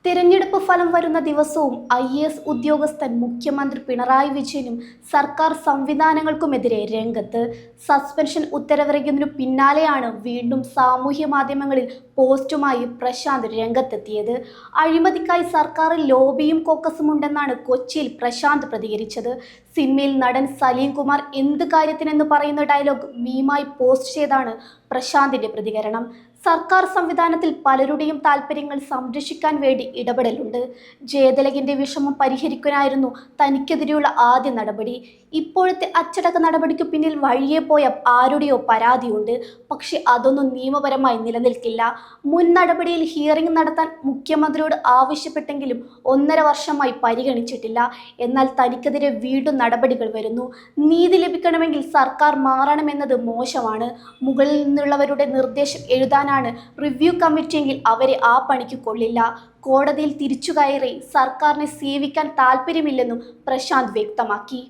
തിരഞ്ഞെടുപ്പ് ഫലം വരുന്ന ദിവസവും IAS ഉദ്യോഗസ്ഥൻ മുഖ്യമന്ത്രി പിണറായി വിജയനും സർക്കാർ സംവിധാനങ്ങൾക്കുമെതിരെ രംഗത്ത്. സസ്പെൻഷൻ ഉത്തരവിറങ്ങിയതിനു പിന്നാലെയാണ് വീണ്ടും സാമൂഹ്യ മാധ്യമങ്ങളിൽ പോസ്റ്റുമായി പ്രശാന്ത് രംഗത്തെത്തിയത്. അഴിമതിക്കായി സർക്കാരിൽ ലോബിയും കോക്കസും ഉണ്ടെന്നാണ് കൊച്ചിയിൽ പ്രശാന്ത് പ്രതികരിച്ചത്. സിനിമയിൽ നടൻ സലീം കുമാർ എന്ത് കാര്യത്തിനെന്ന് പറയുന്ന ഡയലോഗ് മീമായി പോസ്റ്റ് ചെയ്താണ് പ്രശാന്തിന്റെ പ്രതികരണം. സർക്കാർ സംവിധാനത്തിൽ പലരുടെയും താല്പര്യങ്ങൾ സംരക്ഷിക്കാൻ വേണ്ടി ഇടപെടലുണ്ട്. ജയതിലകിന്റെ വിഷമം പരിഹരിക്കാനായിരുന്നു തനിക്കെതിരെയുള്ള ആദ്യ നടപടി. ഇപ്പോഴത്തെ അച്ചടക്ക നടപടിക്ക് പിന്നിൽ വഴിയെ പോയ ആരുടെയോ പരാതിയുണ്ട്. പക്ഷെ അതൊന്നും നിയമപരമായി നിലനിൽക്കില്ല. മുൻ നടപടിയിൽ ഹിയറിംഗ് നടത്താൻ മുഖ്യമന്ത്രിയോട് ആവശ്യപ്പെട്ടെങ്കിലും 1.5 വർഷമായി പരിഗണിച്ചിട്ടില്ല. എന്നാൽ തനിക്കെതിരെ വീണ്ടും നടപടികൾ വരുന്നു. നീതി ലഭിക്കണമെങ്കിൽ സർക്കാർ മാറണമെന്നത് മോശമാണ്. മുകളിൽ നിന്നുള്ളവരുടെ നിർദ്ദേശം എഴുതാനാണ് റിവ്യൂ കമ്മിറ്റിയെങ്കിൽ അവരെ ആ പണിക്ക് കൊള്ളില്ല. കോടതിയിൽ തിരിച്ചു കയറി സർക്കാരിനെ സേവിക്കാൻ താല്പര്യമില്ലെന്നും പ്രശാന്ത് വ്യക്തമാക്കി.